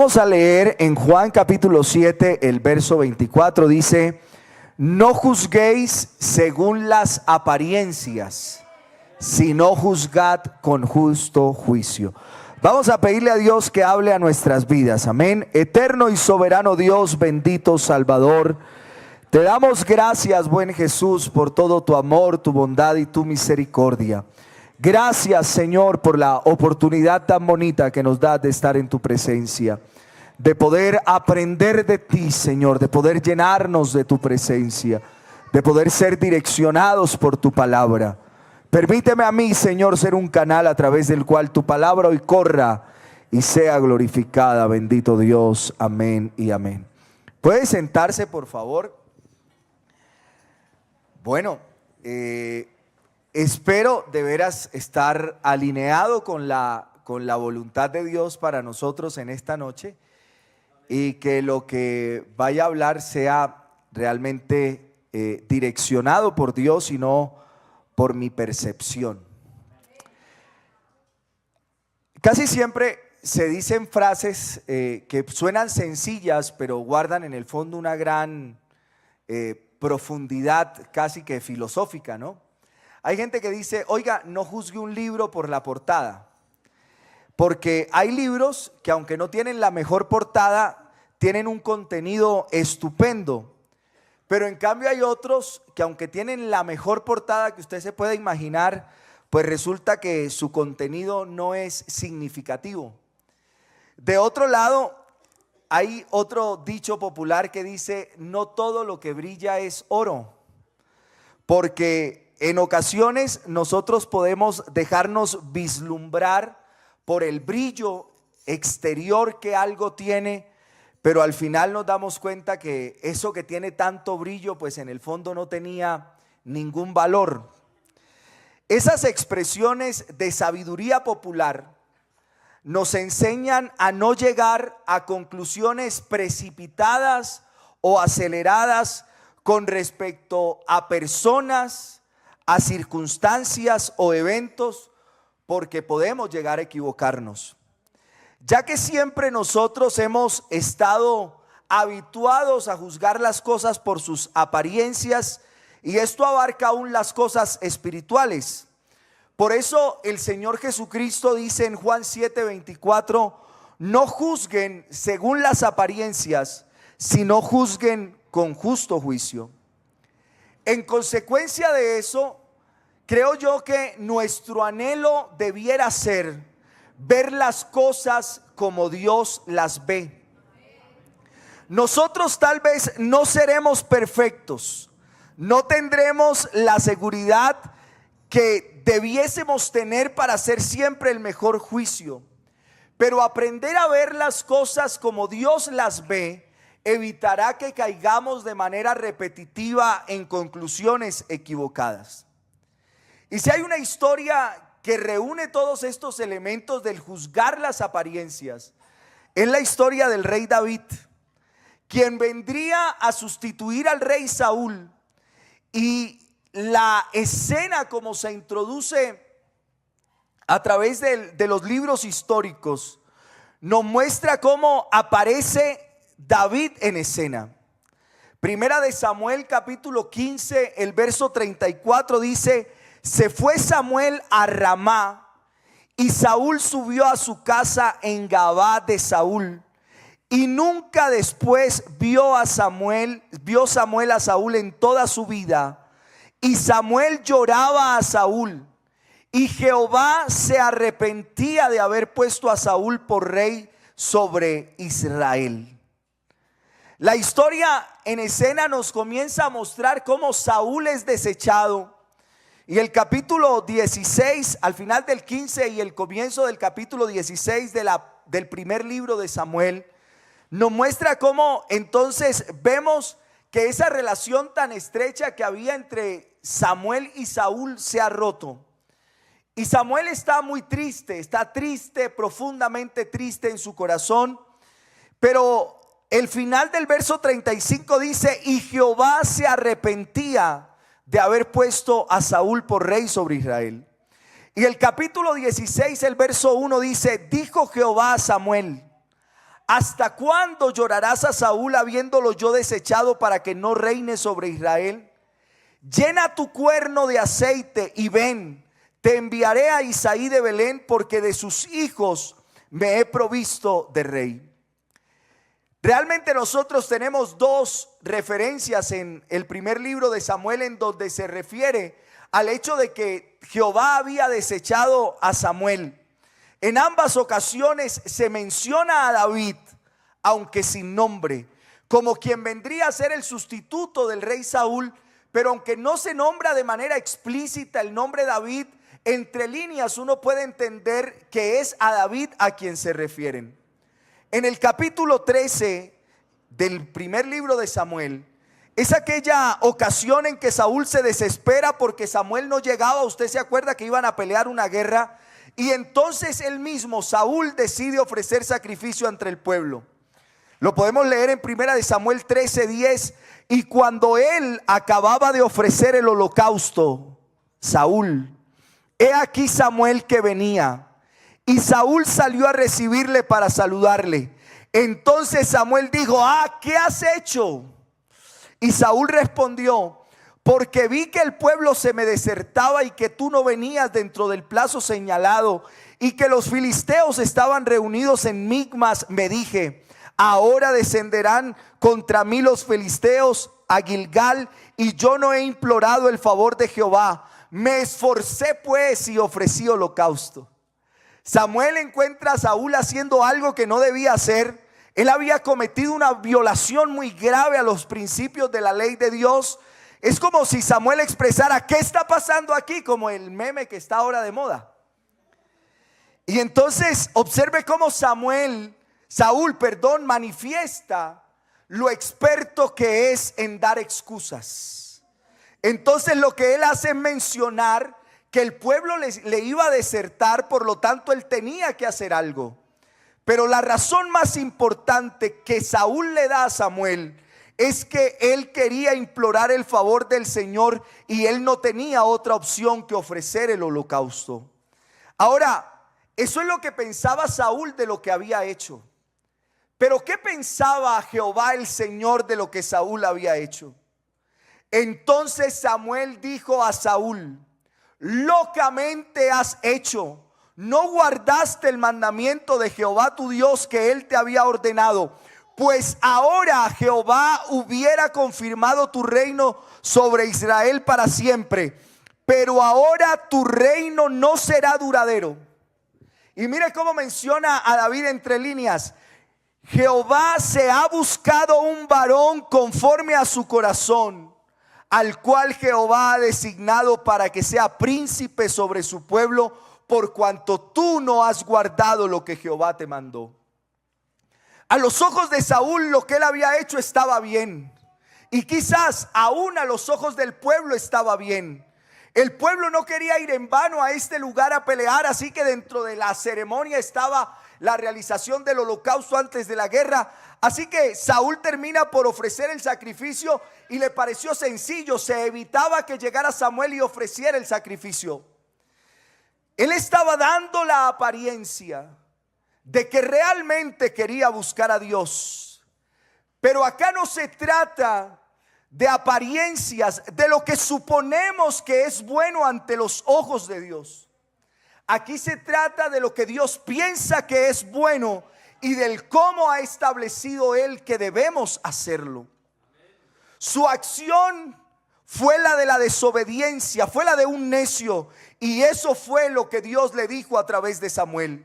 Vamos a leer en Juan capítulo 7, el verso 24, dice: no juzguéis según las apariencias, sino juzgad con justo juicio. Vamos a pedirle a Dios que hable a nuestras vidas, amén. Eterno y soberano Dios, bendito Salvador, te damos gracias, buen Jesús, por todo tu amor, tu bondad y tu misericordia. Gracias, Señor, por la oportunidad tan bonita que nos das de estar en tu presencia, de poder aprender de ti, Señor, de poder llenarnos de tu presencia, de poder ser direccionados por tu palabra. Permíteme a mí, Señor, ser un canal a través del cual tu palabra hoy corra y sea glorificada. Bendito Dios, amén y amén. ¿Puede sentarse, por favor? Bueno, espero de veras estar alineado con la voluntad de Dios para nosotros en esta noche, y que lo que vaya a hablar sea realmente direccionado por Dios y no por mi percepción. Casi siempre se dicen frases que suenan sencillas, pero guardan en el fondo una gran profundidad casi que filosófica, ¿no? Hay gente que dice: oiga, no juzgue un libro por la portada, porque hay libros que, aunque no tienen la mejor portada, tienen un contenido estupendo. Pero en cambio hay otros que, aunque tienen la mejor portada que usted se pueda imaginar, pues resulta que su contenido no es significativo. De otro lado, hay otro dicho popular que dice: no todo lo que brilla es oro, porque en ocasiones nosotros podemos dejarnos vislumbrar por el brillo exterior que algo tiene, pero al final nos damos cuenta que eso que tiene tanto brillo, pues en el fondo no tenía ningún valor. Esas expresiones de sabiduría popular nos enseñan a no llegar a conclusiones precipitadas o aceleradas con respecto a personas, a circunstancias o eventos, porque podemos llegar a equivocarnos. Ya que siempre nosotros hemos estado habituados a juzgar las cosas por sus apariencias, y esto abarca aún las cosas espirituales. Por eso el Señor Jesucristo dice en Juan 7:24: no juzguen según las apariencias, sino juzguen con justo juicio. En consecuencia de eso, creo yo que nuestro anhelo debiera ser ver las cosas como Dios las ve. Nosotros tal vez no seremos perfectos, no tendremos la seguridad que debiésemos tener para hacer siempre el mejor juicio, pero aprender a ver las cosas como Dios las ve evitará que caigamos de manera repetitiva en conclusiones equivocadas. Y si hay una historia que reúne todos estos elementos del juzgar las apariencias, es la historia del rey David, quien vendría a sustituir al rey Saúl. Y la escena, como se introduce a través de los libros históricos, nos muestra cómo aparece David en escena. Primera de Samuel capítulo 15, el verso 34 dice: se fue Samuel a Ramá, y Saúl subió a su casa en Gabá de Saúl, y nunca después vio Samuel a Saúl en toda su vida. Y Samuel lloraba a Saúl, y Jehová se arrepentía de haber puesto a Saúl por rey sobre Israel. La historia en escena nos comienza a mostrar cómo Saúl es desechado. Y el capítulo 16, al final del 15 y el comienzo del capítulo 16 del primer libro de Samuel, nos muestra cómo entonces vemos que esa relación tan estrecha que había entre Samuel y Saúl se ha roto. Y Samuel está muy triste, está triste, profundamente triste en su corazón. Pero el final del verso 35 dice: y Jehová se arrepentía de haber puesto a Saúl por rey sobre Israel. Y el capítulo 16, el verso 1 dice: dijo Jehová a Samuel: ¿hasta cuándo llorarás a Saúl habiéndolo yo desechado para que no reine sobre Israel? Llena tu cuerno de aceite y ven, te enviaré a Isaí de Belén, porque de sus hijos me he provisto de rey. Realmente nosotros tenemos dos referencias en el primer libro de Samuel en donde se refiere al hecho de que Jehová había desechado a Samuel. En ambas ocasiones se menciona a David, aunque sin nombre, como quien vendría a ser el sustituto del rey Saúl, pero aunque no se nombra de manera explícita el nombre David, entre líneas uno puede entender que es a David a quien se refieren. En el capítulo 13 del primer libro de Samuel, es aquella ocasión en que Saúl se desespera porque Samuel no llegaba. Usted se acuerda que iban a pelear una guerra, y entonces él mismo, Saúl, decide ofrecer sacrificio entre el pueblo. Lo podemos leer en primera de Samuel 13:10. Y cuando él acababa de ofrecer el holocausto, Saúl, he aquí Samuel que venía, y Saúl salió a recibirle para saludarle. Entonces Samuel dijo: ¿qué has hecho? Y Saúl respondió: porque vi que el pueblo se me desertaba y que tú no venías dentro del plazo señalado, y que los filisteos estaban reunidos en Micmas, me dije: ahora descenderán contra mí los filisteos a Gilgal, y yo no he implorado el favor de Jehová. Me esforcé pues y ofrecí holocausto. Samuel encuentra a Saúl haciendo algo que no debía hacer. Él había cometido una violación muy grave a los principios de la ley de Dios. Es como si Samuel expresara: ¿qué está pasando aquí? Como el meme que está ahora de moda. Y entonces observe cómo Saúl, manifiesta lo experto que es en dar excusas. Entonces lo que él hace es mencionar que el pueblo le iba a desertar, por lo tanto él tenía que hacer algo. Pero la razón más importante que Saúl le da a Samuel es que él quería implorar el favor del Señor, y él no tenía otra opción que ofrecer el holocausto. Ahora, eso es lo que pensaba Saúl de lo que había hecho. Pero ¿qué pensaba Jehová el Señor de lo que Saúl había hecho? Entonces Samuel dijo a Saúl: locamente has hecho, no guardaste el mandamiento de Jehová tu Dios que él te había ordenado. Pues ahora Jehová hubiera confirmado tu reino sobre Israel para siempre, pero ahora tu reino no será duradero. Y mire cómo menciona a David entre líneas: Jehová se ha buscado un varón conforme a su corazón, al cual Jehová ha designado para que sea príncipe sobre su pueblo, por cuanto tú no has guardado lo que Jehová te mandó. A los ojos de Saúl lo que él había hecho estaba bien, y quizás aún a los ojos del pueblo estaba bien. El pueblo no quería ir en vano a este lugar a pelear, así que dentro de la ceremonia estaba la realización del holocausto antes de la guerra. Así que Saúl termina por ofrecer el sacrificio y le pareció sencillo. Se evitaba que llegara Samuel y ofreciera el sacrificio. Él estaba dando la apariencia de que realmente quería buscar a Dios. Pero acá no se trata de apariencias, de lo que suponemos que es bueno ante los ojos de Dios. Aquí se trata de lo que Dios piensa que es bueno y del cómo ha establecido Él que debemos hacerlo. Su acción fue la de la desobediencia, fue la de un necio, y eso fue lo que Dios le dijo a través de Samuel.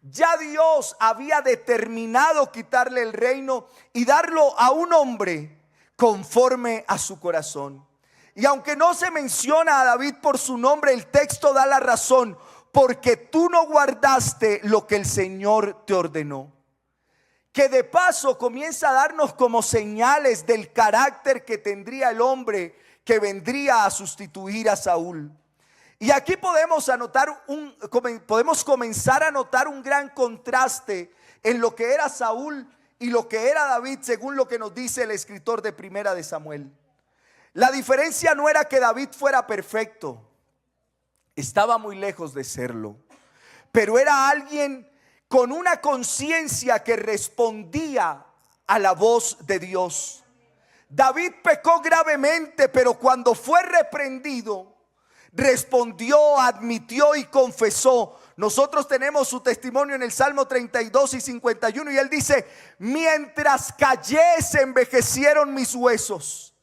Ya Dios había determinado quitarle el reino y darlo a un hombre conforme a su corazón. Y aunque no se menciona a David por su nombre, el texto da la razón: porque tú no guardaste lo que el Señor te ordenó. Que de paso comienza a darnos como señales del carácter que tendría el hombre que vendría a sustituir a Saúl. Y aquí podemos comenzar a notar un gran contraste en lo que era Saúl y lo que era David, según lo que nos dice el escritor de Primera de Samuel. La diferencia no era que David fuera perfecto, estaba muy lejos de serlo, pero era alguien con una conciencia que respondía a la voz de Dios. David pecó gravemente, pero cuando fue reprendido, respondió, admitió y confesó. Nosotros tenemos su testimonio en el Salmo 32 y 51 y él dice: mientras callé se envejecieron mis huesos,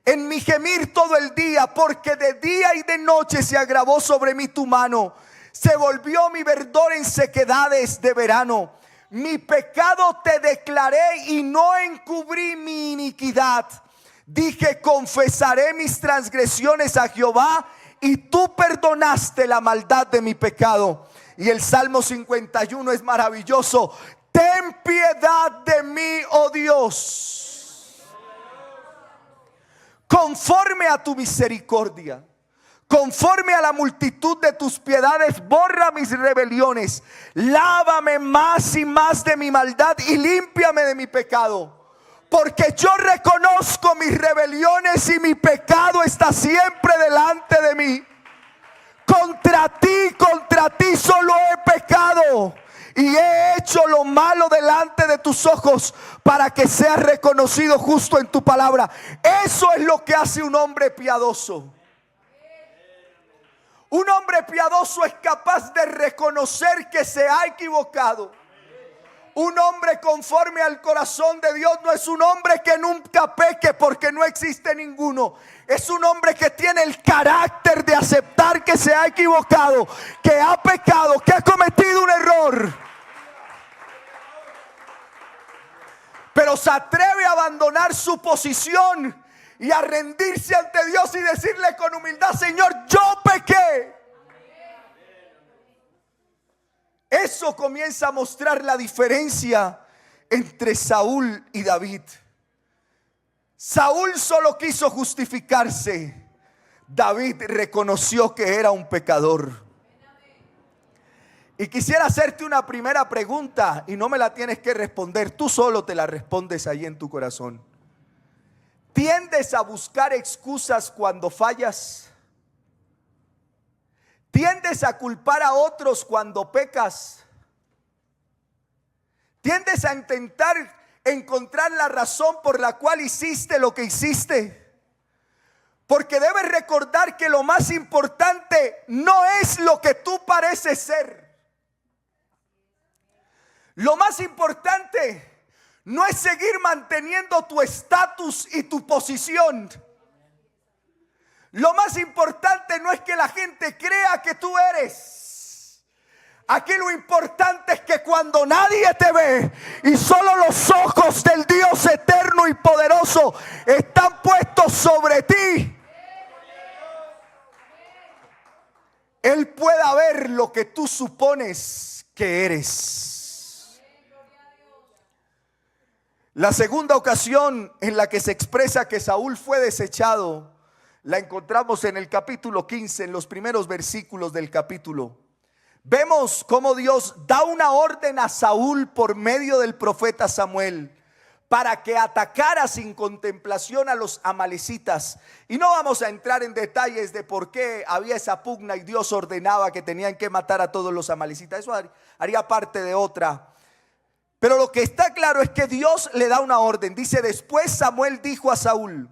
en mi gemir todo el día, porque de día y de noche se agravó sobre mí tu mano. Se volvió mi verdor en sequedades de verano. Mi pecado te declaré y no encubrí mi iniquidad. Dije: confesaré mis transgresiones a Jehová, y tú perdonaste la maldad de mi pecado. Y el Salmo 51 es maravilloso: ten piedad de mí, oh Dios, conforme a tu misericordia, conforme a la multitud de tus piedades, borra mis rebeliones. Lávame más y más de mi maldad y límpiame de mi pecado. Porque yo reconozco mis rebeliones y mi pecado está siempre delante de mí. Contra ti solo he pecado y he hecho lo malo delante de tus ojos, para que seas reconocido justo en tu palabra. Eso es lo que hace un hombre piadoso. Un hombre piadoso es capaz de reconocer que se ha equivocado. Un hombre conforme al corazón de Dios no es un hombre que nunca peque, porque no existe ninguno. Es un hombre que tiene el carácter de aceptar que se ha equivocado, que ha pecado, que ha cometido un error, pero se atreve a abandonar su posición y a rendirse ante Dios y decirle con humildad: Señor, yo pequé. Eso comienza a mostrar la diferencia entre Saúl y David. Saúl solo quiso justificarse. David reconoció que era un pecador. Y quisiera hacerte una primera pregunta, y no me la tienes que responder, tú solo te la respondes ahí en tu corazón. ¿Tiendes a buscar excusas cuando fallas? ¿Tiendes a culpar a otros cuando pecas? ¿Tiendes a intentar encontrar la razón por la cual hiciste lo que hiciste? Porque debes recordar que lo más importante no es lo que tú pareces ser. Lo más importante no es seguir manteniendo tu estatus y tu posición. Lo más importante no es que la gente crea que tú eres. Aquí lo importante es que cuando nadie te ve y solo los ojos del Dios eterno y poderoso están puestos sobre ti, Él pueda ver lo que tú supones que eres. La segunda ocasión en la que se expresa que Saúl fue desechado la encontramos en el capítulo 15, en los primeros versículos del capítulo. Vemos cómo Dios da una orden a Saúl por medio del profeta Samuel para que atacara sin contemplación a los amalecitas. Y no vamos a entrar en detalles de por qué había esa pugna y Dios ordenaba que tenían que matar a todos los amalecitas. Eso haría parte de otra. Pero lo que está claro es que Dios le da una orden. Dice: después Samuel dijo a Saúl: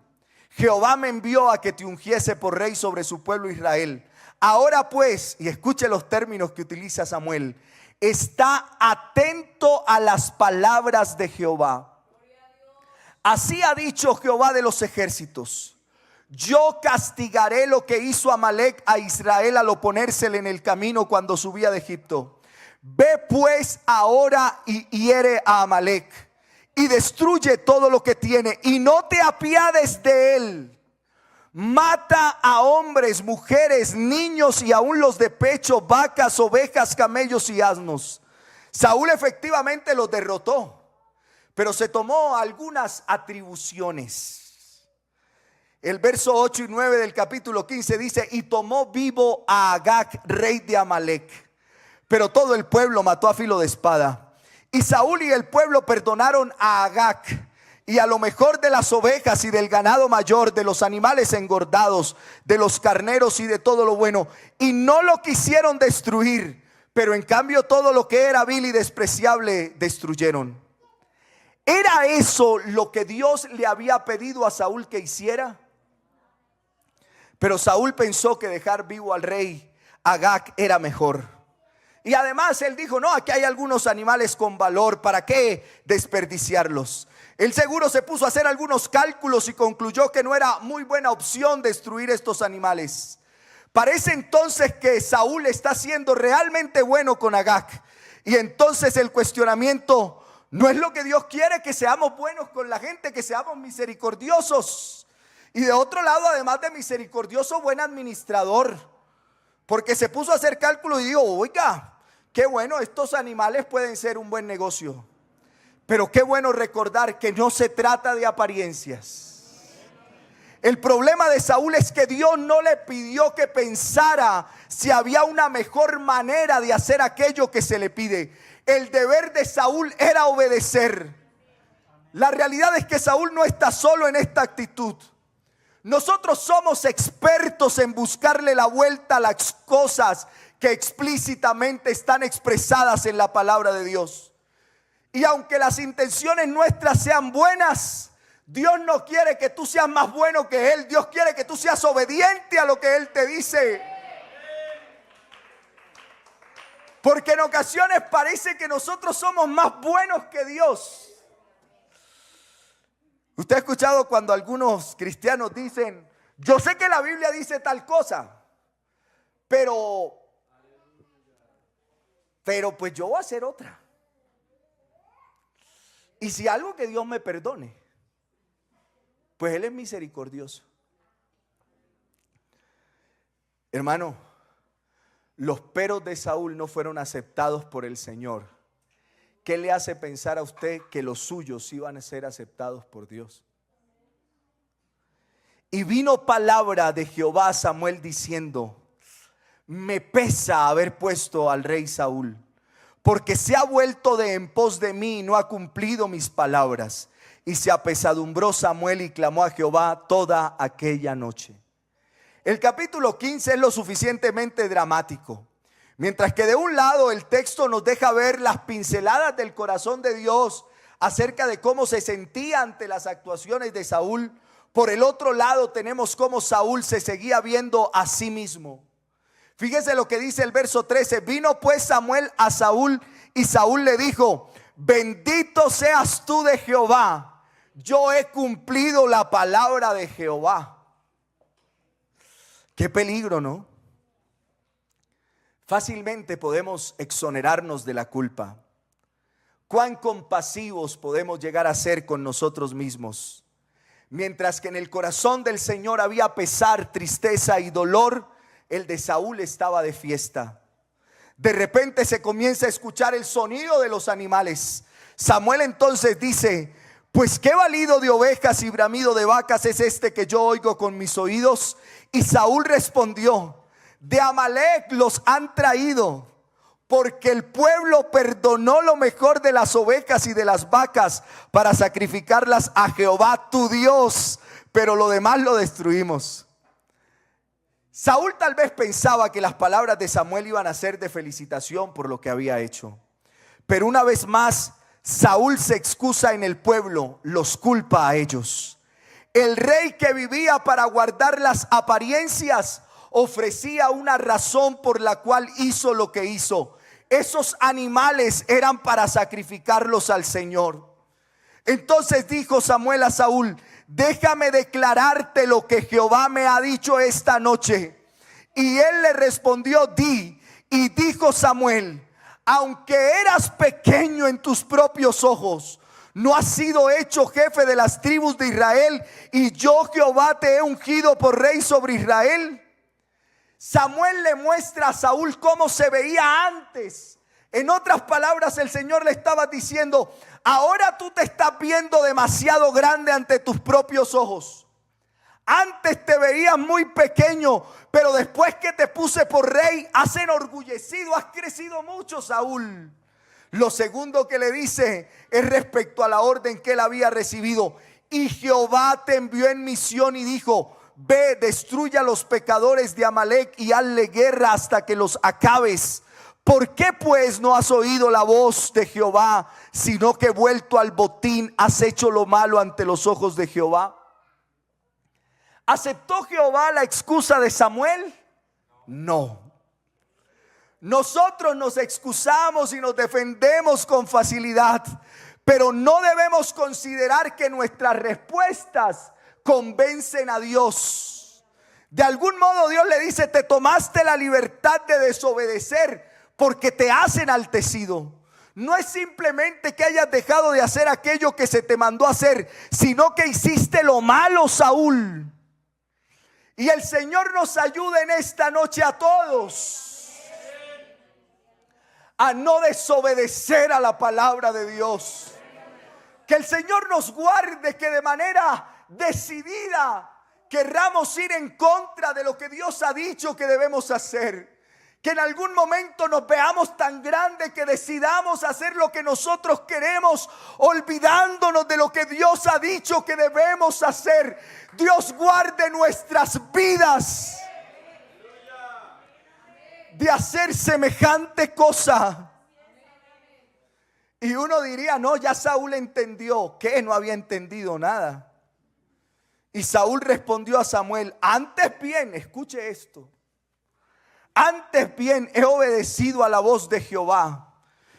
Jehová me envió a que te ungiese por rey sobre su pueblo Israel. Ahora pues, y escuche los términos que utiliza Samuel, está atento a las palabras de Jehová. Así ha dicho Jehová de los ejércitos: yo castigaré lo que hizo Amalec a Israel al oponérsele en el camino cuando subía de Egipto. Ve pues ahora y hiere a Amalec y destruye todo lo que tiene, y no te apiades de él. Mata a hombres, mujeres, niños y aún los de pecho, vacas, ovejas, camellos y asnos. Saúl efectivamente los derrotó, pero se tomó algunas atribuciones. El verso 8 y 9 del capítulo 15 dice: y tomó vivo a Agag, rey de Amalec, pero todo el pueblo mató a filo de espada. Y Saúl y el pueblo perdonaron a Agag y a lo mejor de las ovejas y del ganado mayor, de los animales engordados, de los carneros y de todo lo bueno, y no lo quisieron destruir. pero en cambio todo lo que era vil y despreciable destruyeron. ¿Era eso lo que Dios le había pedido a Saúl que hiciera? Pero Saúl pensó que dejar vivo al rey Agag era mejor. Y además él dijo, no, aquí hay algunos animales con valor, ¿para qué desperdiciarlos? Él seguro se puso a hacer algunos cálculos y concluyó que no era muy buena opción destruir estos animales. Parece entonces que Saúl está siendo realmente bueno con Agag. Y entonces el cuestionamiento: no es lo que Dios quiere, que seamos buenos con la gente, que seamos misericordiosos. Y de otro lado, además de misericordioso, buen administrador. Porque se puso a hacer cálculos y dijo, oiga, qué bueno, estos animales pueden ser un buen negocio. Pero qué bueno recordar que no se trata de apariencias. El problema de Saúl es que Dios no le pidió que pensara si había una mejor manera de hacer aquello que se le pide. El deber de Saúl era obedecer. La realidad es que Saúl no está solo en esta actitud. Nosotros somos expertos en buscarle la vuelta a las cosas que explícitamente están expresadas en la palabra de Dios. Y aunque las intenciones nuestras sean buenas, Dios no quiere que tú seas más bueno que Él. Dios quiere que tú seas obediente a lo que Él te dice. Porque en ocasiones parece que nosotros somos más buenos que Dios. Usted ha escuchado cuando algunos cristianos dicen, yo sé que la Biblia dice tal cosa, pero pues yo voy a hacer otra. Y si algo, que Dios me perdone, pues Él es misericordioso. Hermano, los peros de Saúl no fueron aceptados por el Señor. ¿Qué le hace pensar a usted que los suyos iban a ser aceptados por Dios? Y vino palabra de Jehová a Samuel diciendo, me pesa haber puesto al rey Saúl, porque se ha vuelto de en pos de mí y no ha cumplido mis palabras. Y se apesadumbró Samuel y clamó a Jehová toda aquella noche. El capítulo 15 es lo suficientemente dramático. Mientras que de un lado el texto nos deja ver las pinceladas del corazón de Dios acerca de cómo se sentía ante las actuaciones de Saúl, por el otro lado tenemos cómo Saúl se seguía viendo a sí mismo. Fíjese lo que dice el verso 13. Vino pues Samuel a Saúl y Saúl le dijo, bendito seas tú de Jehová, yo he cumplido la palabra de Jehová. Qué peligro, ¿no? Fácilmente podemos exonerarnos de la culpa. Cuán compasivos podemos llegar a ser con nosotros mismos. Mientras que en el corazón del Señor había pesar, tristeza y dolor, el de Saúl estaba de fiesta. De repente se comienza a escuchar el sonido de los animales. Samuel entonces dice, pues qué balido de ovejas y bramido de vacas es este que yo oigo con mis oídos. Y Saúl respondió, de Amalec los han traído, porque el pueblo perdonó lo mejor de las ovejas y de las vacas para sacrificarlas a Jehová tu Dios, pero lo demás lo destruimos. Saúl tal vez pensaba que las palabras de Samuel iban a ser de felicitación por lo que había hecho, pero una vez más Saúl se excusa en el pueblo, los culpa a ellos. El rey que vivía para guardar las apariencias ofrecía una razón por la cual hizo lo que hizo. Esos animales eran para sacrificarlos al Señor. Entonces dijo Samuel a Saúl, déjame declararte lo que Jehová me ha dicho esta noche. Y él le respondió, di. Y dijo Samuel, aunque eras pequeño en tus propios ojos, no has sido hecho jefe de las tribus de Israel, y yo Jehová te he ungido por rey sobre Israel. Samuel le muestra a Saúl cómo se veía antes. En otras palabras, el Señor le estaba diciendo, ahora tú te estás viendo demasiado grande ante tus propios ojos. Antes te veías muy pequeño, pero después que te puse por rey, has enorgullecido, has crecido mucho, Saúl. Lo segundo que le dice es respecto a la orden que él había recibido. Y Jehová te envió en misión y dijo, ve, destruye a los pecadores de Amalec y hazle guerra hasta que los acabes. ¿Por qué pues no has oído la voz de Jehová, sino que vuelto al botín has hecho lo malo ante los ojos de Jehová? ¿Aceptó Jehová la excusa de Samuel? No. Nosotros nos excusamos y nos defendemos con facilidad, pero no debemos considerar que nuestras respuestas convencen a Dios. De algún modo Dios le dice: te tomaste la libertad de desobedecer porque te has enaltecido. No es simplemente que hayas dejado de hacer aquello que se te mandó hacer, sino que hiciste lo malo, Saúl. Y el Señor nos ayude en esta noche a todos a no desobedecer a la palabra de Dios. Que el Señor nos guarde que de manera decidida querramos ir en contra de lo que Dios ha dicho que debemos hacer. Que en algún momento nos veamos tan grandes que decidamos hacer lo que nosotros queremos, olvidándonos de lo que Dios ha dicho que debemos hacer. Dios guarde nuestras vidas de hacer semejante cosa. Y uno diría: no, ya Saúl entendió. ¿Qué? No había entendido nada. Y Saúl respondió a Samuel: antes bien, escuche esto, antes bien he obedecido a la voz de Jehová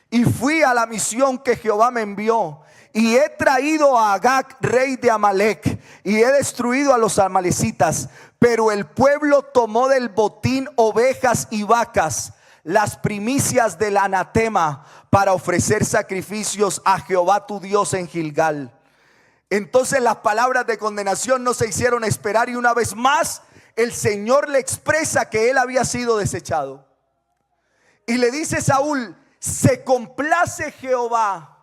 y fui a la misión que Jehová me envió. Y he traído a Agag, rey de Amalec, y he destruido a los amalecitas. Pero el pueblo tomó del botín ovejas y vacas, las primicias del anatema, para ofrecer sacrificios a Jehová tu Dios en Gilgal. Entonces las palabras de condenación no se hicieron esperar, y una vez más el Señor le expresa que él había sido desechado. Y le dice Saúl: se complace Jehová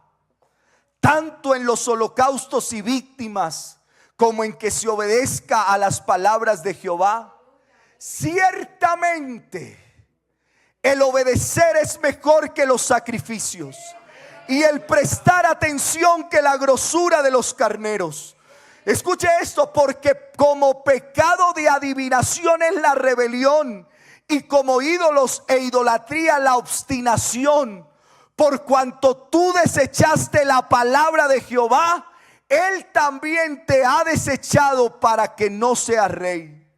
tanto en los holocaustos y víctimas como en que se obedezca a las palabras de Jehová. Ciertamente el obedecer es mejor que los sacrificios, y el prestar atención que la grosura de los carneros. Escuche esto: porque como pecado de adivinación es la rebelión, y como ídolos e idolatría la obstinación. Por cuanto tú desechaste la palabra de Jehová, Él también te ha desechado para que no seas rey.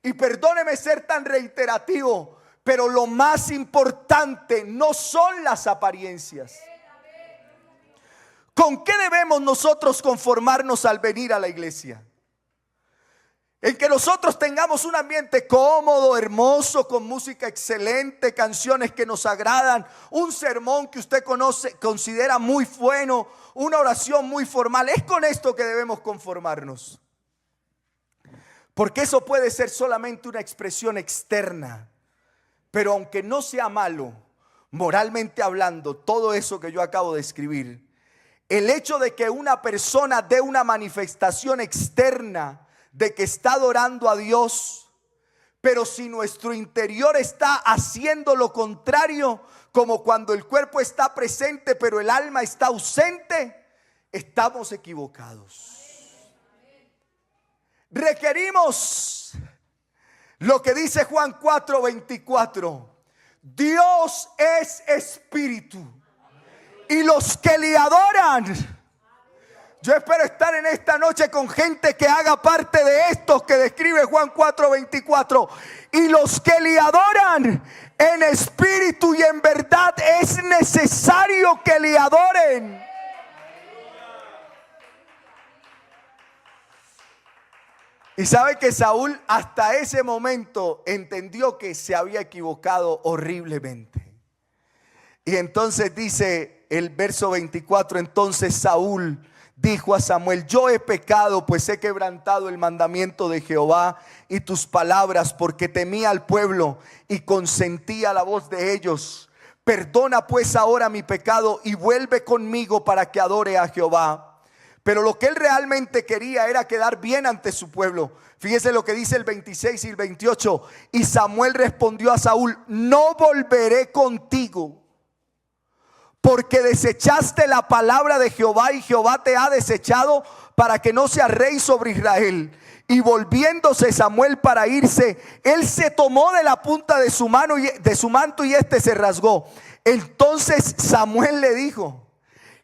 Y perdóneme ser tan reiterativo, pero lo más importante no son las apariencias. ¿Con qué debemos nosotros conformarnos al venir a la iglesia? En que nosotros tengamos un ambiente cómodo, hermoso, con música excelente, canciones que nos agradan, un sermón que usted considera muy bueno, una oración muy formal. Es con esto que debemos conformarnos. Porque eso puede ser solamente una expresión externa. Pero aunque no sea malo, moralmente hablando, todo eso que yo acabo de escribir, el hecho de que una persona dé una manifestación externa de que está adorando a Dios, pero si nuestro interior está haciendo lo contrario, como cuando el cuerpo está presente pero el alma está ausente, estamos equivocados. Requerimos lo que dice Juan 4:24: Dios es espíritu, y los que le adoran. Yo espero estar en esta noche con gente que haga parte de estos que describe Juan 4:24. Y los que le adoran en espíritu y en verdad, es necesario que le adoren. Y sabe que Saúl hasta ese momento entendió que se había equivocado horriblemente. Y entonces dice el verso 24: entonces Saúl dijo a Samuel: yo he pecado, pues he quebrantado el mandamiento de Jehová y tus palabras, porque temía al pueblo y consentí a la voz de ellos. Perdona pues ahora mi pecado y vuelve conmigo para que adore a Jehová. Pero lo que él realmente quería era quedar bien ante su pueblo. Fíjese lo que dice el 26 y el 28. Y Samuel respondió a Saúl: no volveré contigo, porque desechaste la palabra de Jehová y Jehová te ha desechado para que no seas rey sobre Israel. Y volviéndose Samuel para irse, él se tomó de la punta de su mano y de su manto y este se rasgó. Entonces Samuel le dijo: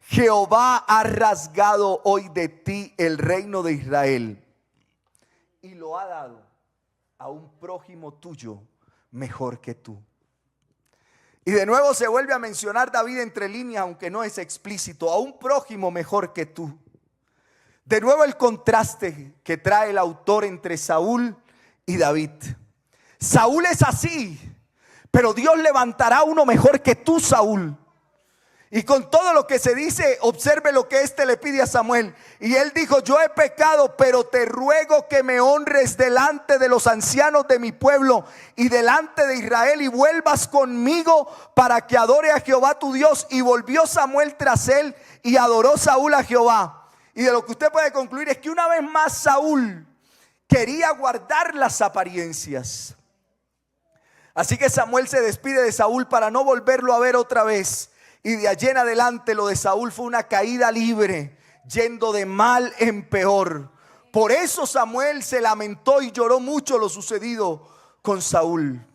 Jehová ha rasgado hoy de ti el reino de Israel y lo ha dado a un prójimo tuyo mejor que tú. Y de nuevo se vuelve a mencionar David entre líneas, aunque no es explícito: a un prójimo mejor que tú. De nuevo el contraste que trae el autor entre Saúl y David. Saúl es así, pero Dios levantará uno mejor que tú, Saúl. Y con todo lo que se dice, observe lo que éste le pide a Samuel. Y él dijo: yo he pecado, pero te ruego que me honres delante de los ancianos de mi pueblo y delante de Israel, y vuelvas conmigo para que adore a Jehová tu Dios. Y volvió Samuel tras él y adoró Saúl a Jehová. Y de lo que usted puede concluir es que una vez más Saúl quería guardar las apariencias. Así que Samuel se despide de Saúl para no volverlo a ver otra vez. Y de allí en adelante lo de Saúl fue una caída libre, yendo de mal en peor. Por eso Samuel se lamentó y lloró mucho lo sucedido con Saúl.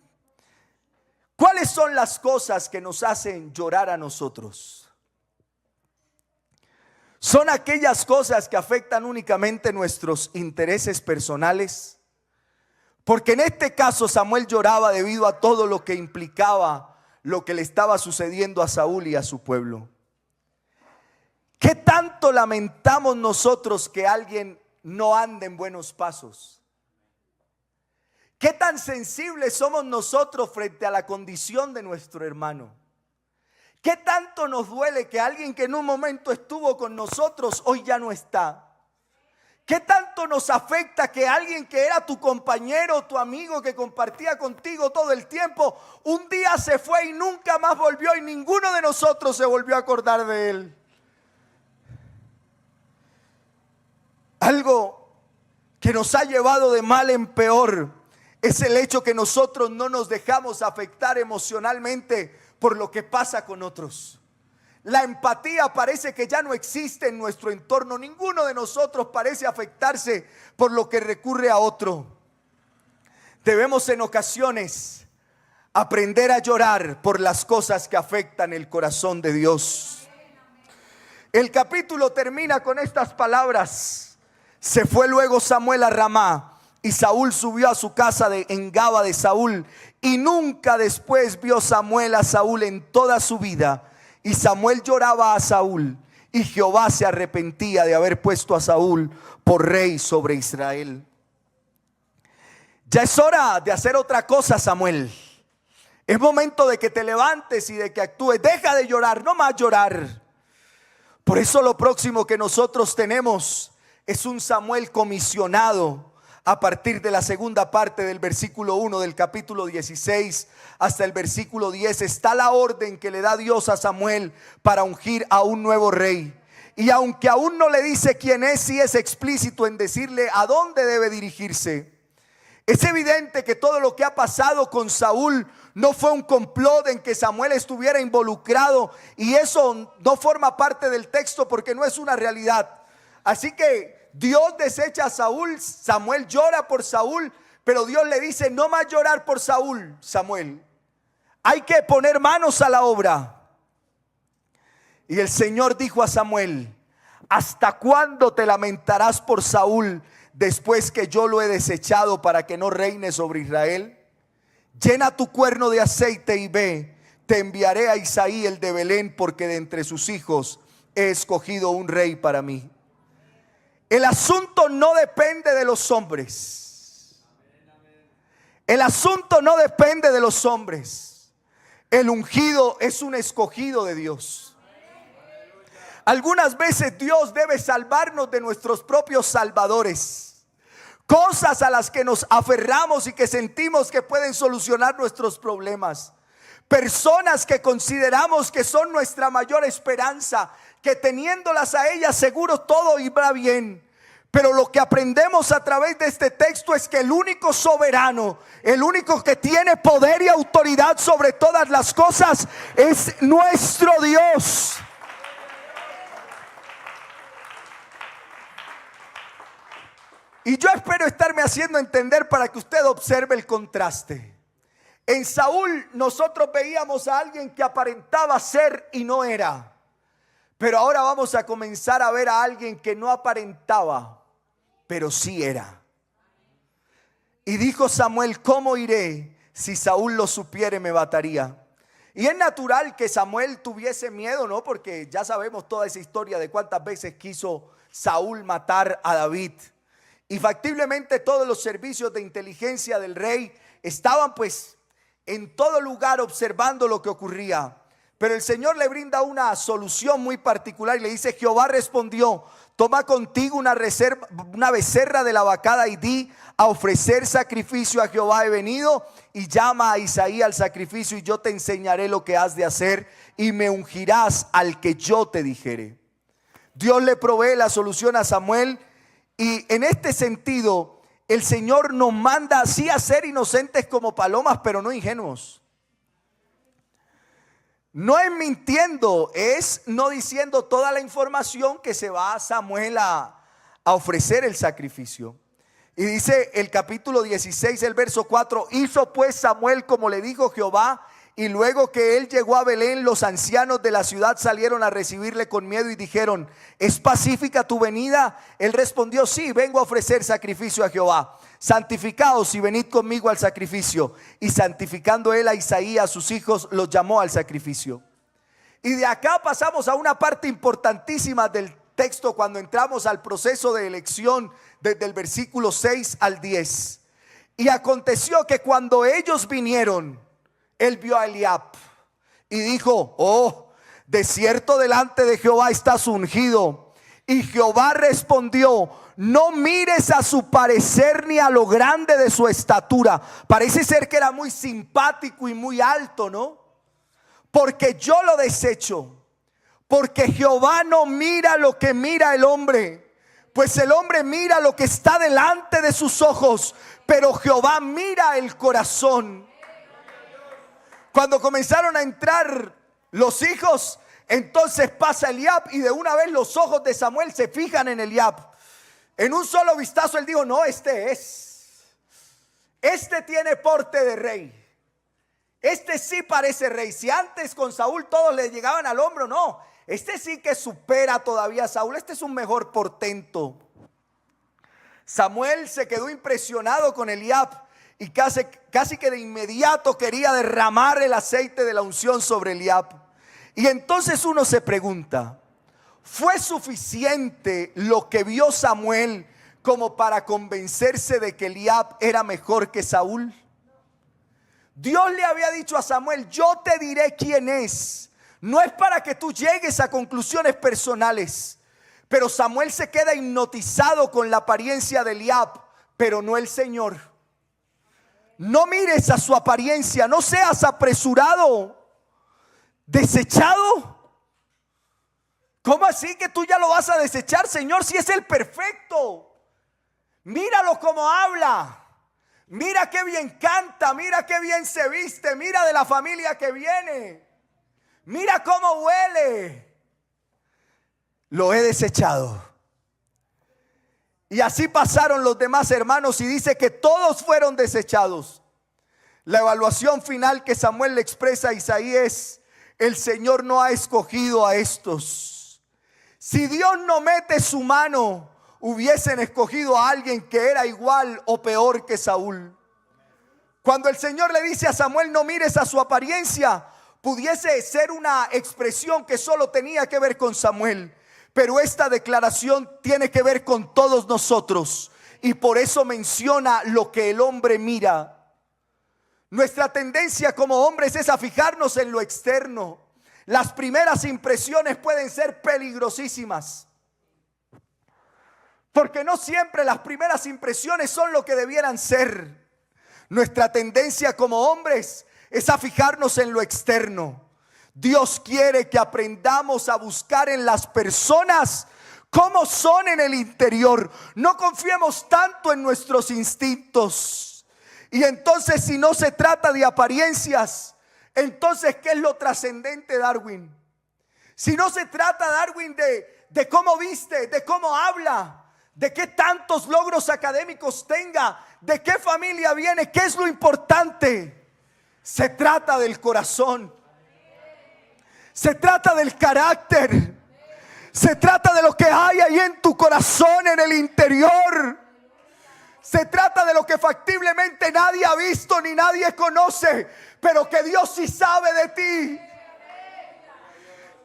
¿Cuáles son las cosas que nos hacen llorar a nosotros? ¿Son aquellas cosas que afectan únicamente nuestros intereses personales? Porque en este caso Samuel lloraba debido a todo lo que implicaba lo que le estaba sucediendo a Saúl y a su pueblo. ¿Qué tanto lamentamos nosotros que alguien no ande en buenos pasos? ¿Qué tan sensibles somos nosotros frente a la condición de nuestro hermano? ¿Qué tanto nos duele que alguien que en un momento estuvo con nosotros hoy ya no está? ¿Qué tanto nos afecta que alguien que era tu compañero, tu amigo, que compartía contigo todo el tiempo, un día se fue y nunca más volvió y ninguno de nosotros se volvió a acordar de él? Algo que nos ha llevado de mal en peor es el hecho que nosotros no nos dejamos afectar emocionalmente por lo que pasa con otros. La empatía parece que ya no existe en nuestro entorno. Ninguno de nosotros parece afectarse por lo que recurre a otro. Debemos en ocasiones aprender a llorar por las cosas que afectan el corazón de Dios. El capítulo termina con estas palabras: se fue luego Samuel a Ramá, y Saúl subió a su casa en Gaba de Saúl, y nunca después vio Samuel a Saúl en toda su vida. Y Samuel lloraba a Saúl, y Jehová se arrepentía de haber puesto a Saúl por rey sobre Israel. Ya es hora de hacer otra cosa, Samuel. Es momento de que te levantes y de que actúes. Deja de llorar, no más llorar. Por eso lo próximo que nosotros tenemos es un Samuel comisionado. A partir de la segunda parte del versículo 1 del capítulo 16 hasta el versículo 10 está la orden que le da Dios a Samuel para ungir a un nuevo rey. Y aunque aún no le dice quién es, sí es explícito en decirle a dónde debe dirigirse. Es evidente que todo lo que ha pasado con Saúl no fue un complot en que Samuel estuviera involucrado, y eso no forma parte del texto porque no es una realidad. Así que Dios desecha a Saúl, Samuel llora por Saúl, pero Dios le dice: no más llorar por Saúl, Samuel. Hay que poner manos a la obra. Y el Señor dijo a Samuel: ¿hasta cuándo te lamentarás por Saúl después que yo lo he desechado para que no reine sobre Israel? Llena tu cuerno de aceite y ve, te enviaré a Isaí el de Belén, porque de entre sus hijos he escogido un rey para mí. El asunto no depende de los hombres. El asunto no depende de los hombres. El ungido es un escogido de Dios. Algunas veces Dios debe salvarnos de nuestros propios salvadores. Cosas a las que nos aferramos y que sentimos que pueden solucionar nuestros problemas. Personas que consideramos que son nuestra mayor esperanza, que teniéndolas a ellas seguro todo irá bien. Pero lo que aprendemos a través de este texto es que el único soberano, el único que tiene poder y autoridad sobre todas las cosas es nuestro Dios. Y yo espero estarme haciendo entender para que usted observe el contraste. En Saúl nosotros veíamos a alguien que aparentaba ser y no era. Pero ahora vamos a comenzar a ver a alguien que no aparentaba, pero sí era. Y dijo Samuel: ¿cómo iré? Si Saúl lo supiere, me mataría. Y es natural que Samuel tuviese miedo, ¿no? Porque ya sabemos toda esa historia de cuántas veces quiso Saúl matar a David. Y factiblemente todos los servicios de inteligencia del rey estaban pues en todo lugar observando lo que ocurría. Pero el Señor le brinda una solución muy particular y le dice: Jehová respondió: toma contigo una becerra de la vacada y di: a ofrecer sacrificio a Jehová he venido. Y llama a Isaí al sacrificio, y yo te enseñaré lo que has de hacer, y me ungirás al que yo te dijere. Dios le provee la solución a Samuel. Y en este sentido, el Señor nos manda así a ser inocentes como palomas, pero no ingenuos. No es mintiendo, es no diciendo toda la información que se va a Samuel a ofrecer el sacrificio. Y dice el capítulo 16, el verso 4: hizo pues Samuel como le dijo Jehová. Y luego que él llegó a Belén, los ancianos de la ciudad salieron a recibirle con miedo y dijeron: ¿es pacífica tu venida? Él respondió: sí, vengo a ofrecer sacrificio a Jehová. Santificaos y venid conmigo al sacrificio. Y santificando él a Isaí, a sus hijos, los llamó al sacrificio. Y de acá pasamos a una parte importantísima del texto cuando entramos al proceso de elección desde el versículo 6 al 10. Y aconteció que cuando ellos vinieron, él vio a Eliab y dijo: oh, de cierto delante de Jehová estás ungido. Y Jehová respondió: no mires a su parecer ni a lo grande de su estatura. Parece ser que era muy simpático y muy alto, ¿no? Porque yo lo desecho. Porque Jehová no mira lo que mira el hombre, pues el hombre mira lo que está delante de sus ojos, pero Jehová mira el corazón. Cuando comenzaron a entrar los hijos, entonces pasa Eliab y de una vez los ojos de Samuel se fijan en Eliab. En un solo vistazo él dijo: no, este tiene porte de rey. Este sí parece rey. Si antes con Saúl todos le llegaban al hombro, no, este sí que supera todavía a Saúl. Este es un mejor portento. Samuel se quedó impresionado con Eliab y casi que de inmediato quería derramar el aceite de la unción sobre Eliab. Y entonces uno se pregunta: ¿fue suficiente lo que vio Samuel como para convencerse de que Eliab era mejor que Saúl? Dios le había dicho a Samuel: yo te diré quién es. No es para que tú llegues a conclusiones personales. Pero Samuel se queda hipnotizado con la apariencia de Eliab, pero no el Señor. No mires a su apariencia, no seas apresurado, desechado. ¿Cómo así que tú ya lo vas a desechar, Señor, si es el perfecto? Míralo cómo habla, mira qué bien canta, mira qué bien se viste, mira de la familia que viene, mira cómo huele. Lo he desechado. Y así pasaron los demás hermanos y dice que todos fueron desechados. La evaluación final que Samuel le expresa a Isaí es: el Señor no ha escogido a estos. Si Dios no mete su mano, hubiesen escogido a alguien que era igual o peor que Saúl. Cuando el Señor le dice a Samuel: no mires a su apariencia, pudiese ser una expresión que solo tenía que ver con Samuel. Pero esta declaración tiene que ver con todos nosotros. Y por eso menciona lo que el hombre mira. Nuestra tendencia como hombres es a fijarnos en lo externo. Las primeras impresiones pueden ser peligrosísimas. Porque no siempre las primeras impresiones son lo que debieran ser. Nuestra tendencia como hombres es a fijarnos en lo externo. Dios quiere que aprendamos a buscar en las personas cómo son en el interior. No confiemos tanto en nuestros instintos. Y entonces, si no se trata de apariencias, entonces ¿qué es lo trascendente, Darwin? Si no se trata, Darwin, de cómo viste, de cómo habla, de qué tantos logros académicos tenga, de qué familia viene, ¿qué es lo importante? Se trata del corazón. Se trata del carácter. Se trata de lo que hay ahí en tu corazón, en el interior. Se trata de lo que factiblemente nadie ha visto ni nadie conoce, pero que Dios sí sabe de ti.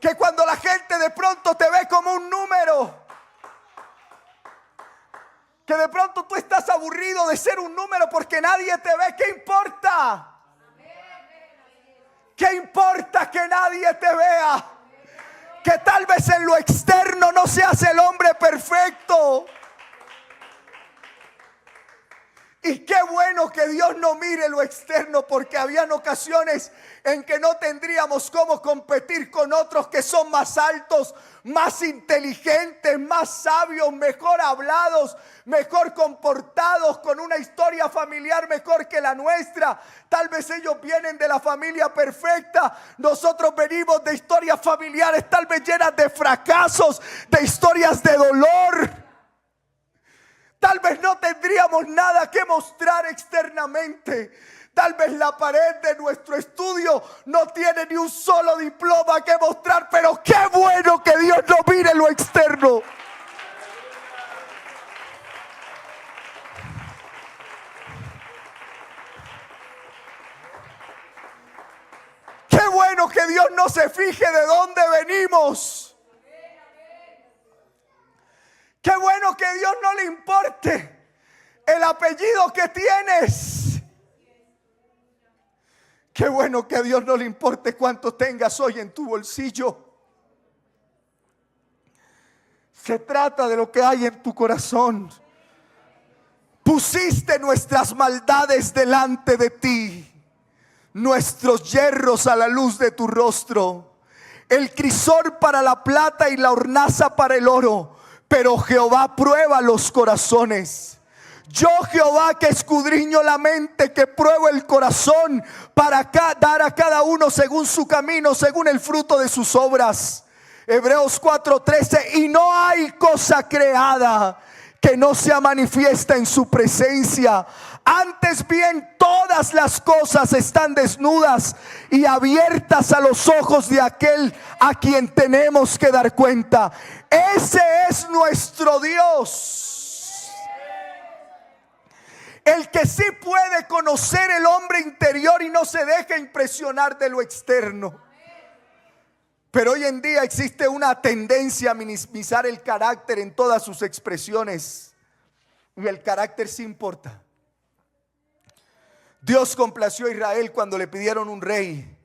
Que cuando la gente de pronto te ve como un número, que de pronto tú estás aburrido de ser un número porque nadie te ve, ¿qué importa? ¿Qué importa que nadie te vea? Que tal vez en lo externo no seas el hombre perfecto. Y qué bueno que Dios no mire lo externo, porque habían ocasiones en que no tendríamos cómo competir con otros que son más altos, más inteligentes, más sabios, mejor hablados, mejor comportados, con una historia familiar mejor que la nuestra. Tal vez ellos vienen de la familia perfecta, nosotros venimos de historias familiares tal vez llenas de fracasos, de historias de dolor. Tal vez no tendríamos nada que mostrar externamente. Tal vez la pared de nuestro estudio no tiene ni un solo diploma que mostrar, pero qué bueno que Dios no mire lo externo. Qué bueno que Dios no se fije de dónde venimos. Qué bueno que a Dios no le importe el apellido que tienes. Qué bueno que a Dios no le importe cuánto tengas hoy en tu bolsillo. Se trata de lo que hay en tu corazón. Pusiste nuestras maldades delante de ti, nuestros yerros a la luz de tu rostro, el crisol para la plata y la hornaza para el oro. Pero Jehová prueba los corazones. Yo, Jehová, que escudriño la mente, que pruebo el corazón, para dar a cada uno según su camino, según el fruto de sus obras. Hebreos 4:13. Y no hay cosa creada que no sea manifiesta en su presencia. Antes bien, todas las cosas están desnudas y abiertas a los ojos de aquel a quien tenemos que dar cuenta. Ese es nuestro Dios, el que sí puede conocer el hombre interior y no se deja impresionar de lo externo. Pero hoy en día existe una tendencia a minimizar el carácter en todas sus expresiones. Y el carácter sí importa. Dios complació a Israel cuando le pidieron un rey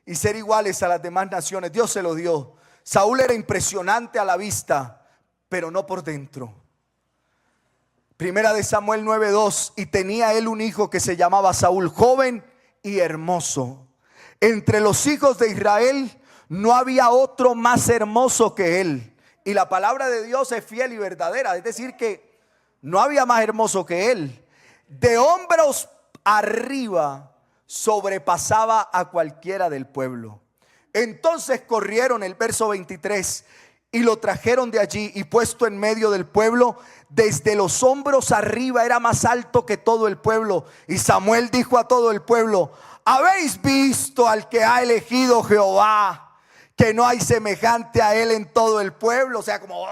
y ser iguales a las demás naciones. Dios se lo dio. Saúl era impresionante a la vista, pero no por dentro. Primera de Samuel 9:2. Y tenía él un hijo que se llamaba Saúl, joven y hermoso. Entre los hijos de Israel no había otro más hermoso que él. Y la palabra de Dios es fiel y verdadera. Es decir, que no había más hermoso que él. De hombros arriba sobrepasaba a cualquiera del pueblo. Entonces corrieron, el verso 23, y lo trajeron de allí, y puesto en medio del pueblo, desde los hombros arriba era más alto que todo el pueblo. Y Samuel dijo a todo el pueblo: ¿habéis visto al que ha elegido Jehová? Que no hay semejante a él en todo el pueblo. O sea, como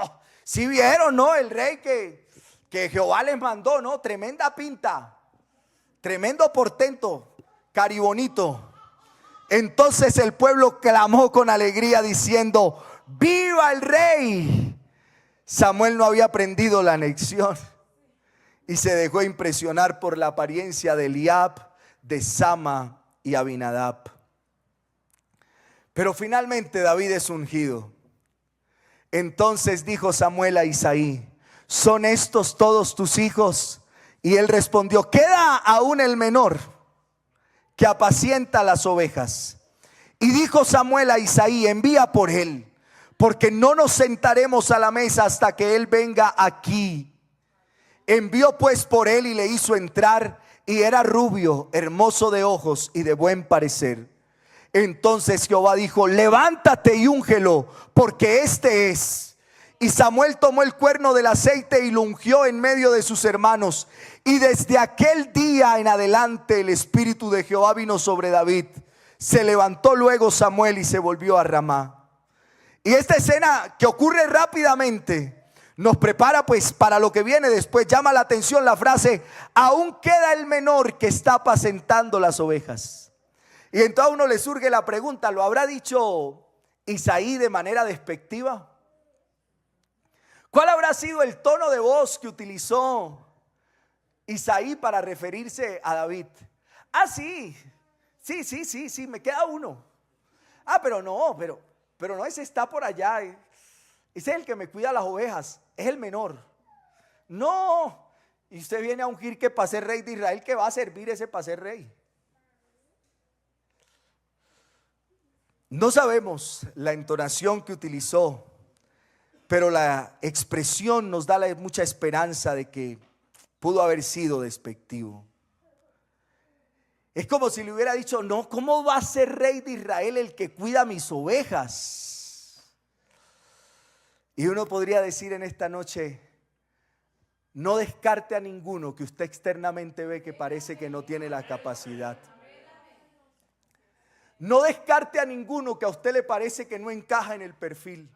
si vieron, ¿no? El rey que Jehová les mandó, ¿no? Tremenda pinta, tremendo portento, caribonito. Entonces el pueblo clamó con alegría diciendo: ¡viva el rey! Samuel no había aprendido la lección y se dejó impresionar por la apariencia de Eliab, de Sama y Abinadab. Pero finalmente David es ungido. Entonces dijo Samuel a Isaí: ¿son estos todos tus hijos? Y él respondió: queda aún el menor, que apacienta las ovejas. Y dijo Samuel a Isaí: envía por él, porque no nos sentaremos a la mesa hasta que él venga aquí. Envió pues por él y le hizo entrar, y era rubio, hermoso de ojos y de buen parecer. Entonces Jehová dijo: levántate y úngelo, porque este es. Y Samuel tomó el cuerno del aceite y lo ungió en medio de sus hermanos. Y desde aquel día en adelante el espíritu de Jehová vino sobre David. Se levantó luego Samuel y se volvió a Ramá. Y esta escena, que ocurre rápidamente, nos prepara pues para lo que viene después. Llama la atención la frase: aún queda el menor que está apacentando las ovejas. Y entonces a uno le surge la pregunta: ¿lo habrá dicho Isaí de manera despectiva? ¿Cuál habrá sido el tono de voz que utilizó Isaí para referirse a David? Ah, sí, me queda uno. Ah, pero no, ese está por allá. Ese es el que me cuida las ovejas, es el menor. No, y usted viene a ungir que para ser rey de Israel, que va a servir ese para ser rey. No sabemos la entonación que utilizó, pero la expresión nos da mucha esperanza de que pudo haber sido despectivo. Es como si le hubiera dicho: no, ¿cómo va a ser rey de Israel el que cuida mis ovejas? Y uno podría decir en esta noche: no descarte a ninguno que usted externamente ve que parece que no tiene la capacidad. No descarte a ninguno que a usted le parece que no encaja en el perfil.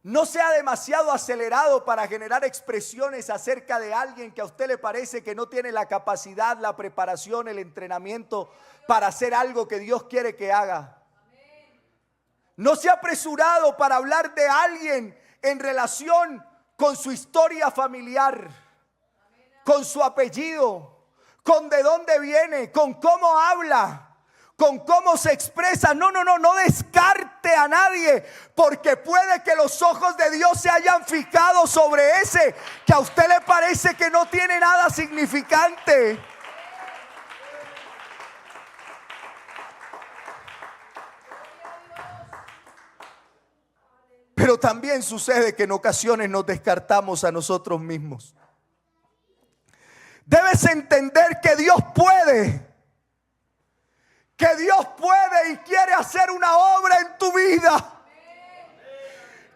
No sea demasiado acelerado para generar expresiones acerca de alguien que a usted le parece que no tiene la capacidad, la preparación, el entrenamiento para hacer algo que Dios quiere que haga. No sea apresurado para hablar de alguien en relación con su historia familiar, con su apellido, con de dónde viene, con cómo habla, con cómo se expresa. No descarte a nadie, porque puede que los ojos de Dios se hayan fijado sobre ese que a usted le parece que no tiene nada significante. Pero también sucede que en ocasiones nos descartamos a nosotros mismos. Debes entender que Dios puede y quiere hacer una obra en tu vida.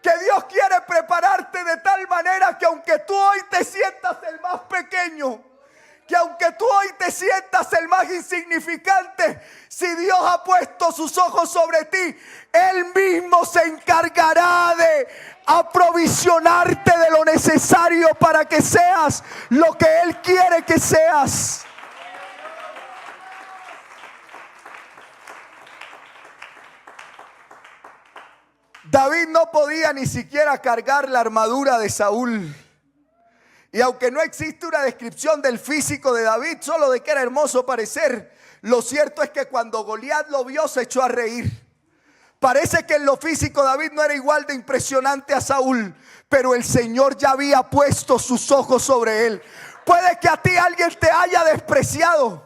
Que Dios quiere prepararte de tal manera que aunque tú hoy te sientas el más pequeño, que aunque tú hoy te sientas el más insignificante, si Dios ha puesto sus ojos sobre ti, Él mismo se encargará de aprovisionarte de lo necesario para que seas lo que Él quiere que seas. David no podía ni siquiera cargar la armadura de Saúl. Y aunque no existe una descripción del físico de David, solo de que era hermoso parecer, lo cierto es que cuando Goliat lo vio se echó a reír. Parece que en lo físico David no era igual de impresionante a Saúl, pero el Señor ya había puesto sus ojos sobre él. Puede que a ti alguien te haya despreciado,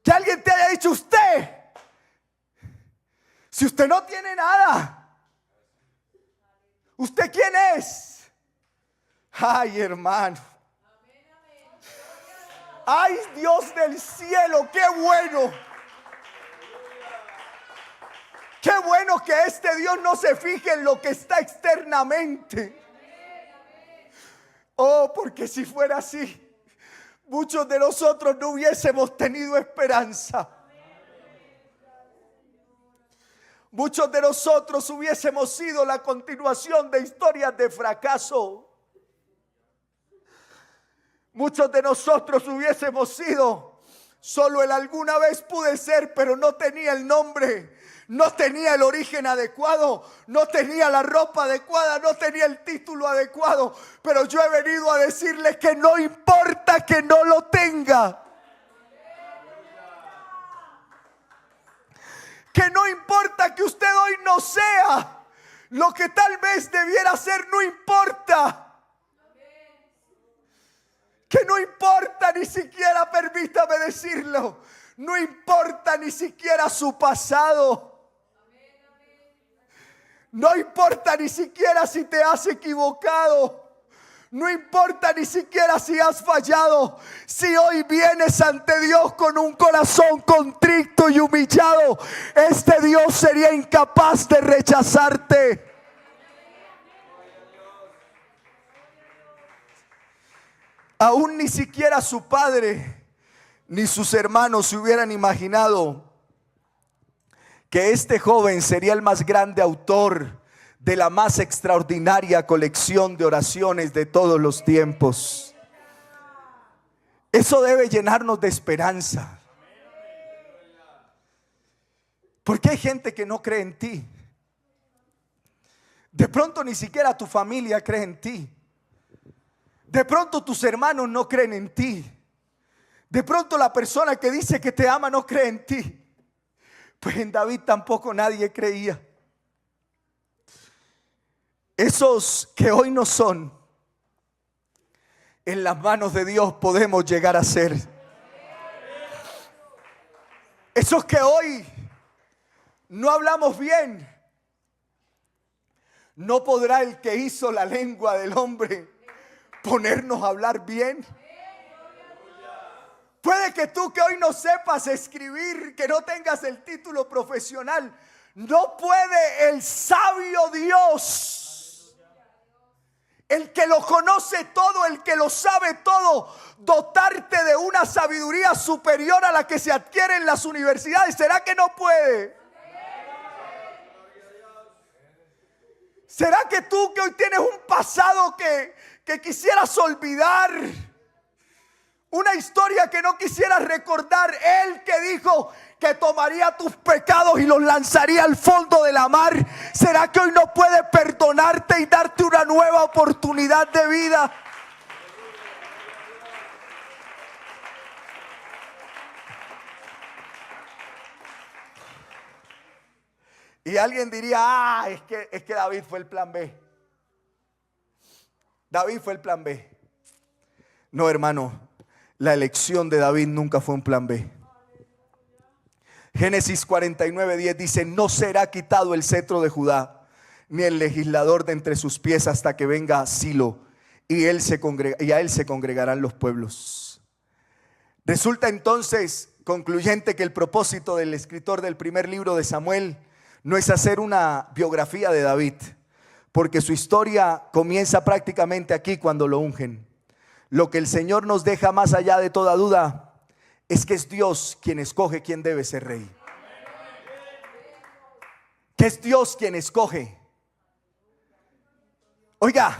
que alguien te haya dicho: si usted no tiene nada, ¿usted quién es? Ay, hermano. Ay, Dios del cielo, qué bueno. Qué bueno que este Dios no se fije en lo que está externamente. Oh, porque si fuera así, muchos de nosotros no hubiésemos tenido esperanza. Muchos de nosotros hubiésemos sido la continuación de historias de fracaso. Muchos de nosotros hubiésemos sido: solo el alguna vez pude ser, pero no tenía el nombre, no tenía el origen adecuado, no tenía la ropa adecuada, no tenía el título adecuado. Pero yo he venido a decirle que no importa que no lo tenga. Que no importa que usted hoy no sea lo que tal vez debiera ser, no importa. Que no importa ni siquiera, permítame decirlo, no importa ni siquiera su pasado. No importa ni siquiera si te has equivocado. No importa ni siquiera si has fallado. Si hoy vienes ante Dios con un corazón contrito y humillado, este Dios sería incapaz de rechazarte. Aún ni siquiera su padre ni sus hermanos se hubieran imaginado que este joven sería el más grande autor de la más extraordinaria colección de oraciones de todos los tiempos. Eso debe llenarnos de esperanza. Porque hay gente que no cree en ti. De pronto ni siquiera tu familia cree en ti. De pronto tus hermanos no creen en ti. De pronto la persona que dice que te ama no cree en ti. Pues en David tampoco nadie creía. Esos que hoy no son, en las manos de Dios podemos llegar a ser. Esos que hoy no hablamos bien, ¿no podrá el que hizo la lengua del hombre ponernos a hablar bien? Puede que tú que hoy no sepas escribir, que no tengas el título profesional, no puede el sabio Dios, el que lo conoce todo, el que lo sabe todo, dotarte de una sabiduría superior a la que se adquiere en las universidades. ¿Será que no puede? ¿Será que tú que hoy tienes un pasado que quisieras olvidar? Una historia que no quisieras recordar. Él que dijo que tomaría tus pecados y los lanzaría al fondo de la mar. ¿Será que hoy no puede perdonarte y darte una nueva oportunidad de vida? Y alguien diría, es que David fue el plan B. David fue el plan B. No, hermano. La elección de David nunca fue un plan B. Génesis 49:10 dice: no será quitado el cetro de Judá, ni el legislador de entre sus pies, hasta que venga Silo, y a él se congregarán los pueblos. Resulta entonces concluyente que el propósito del escritor del primer libro de Samuel no es hacer una biografía de David, porque su historia comienza prácticamente aquí cuando lo ungen. Lo que el Señor nos deja más allá de toda duda es que es Dios quien escoge quién debe ser rey. Que es Dios quien escoge. Oiga,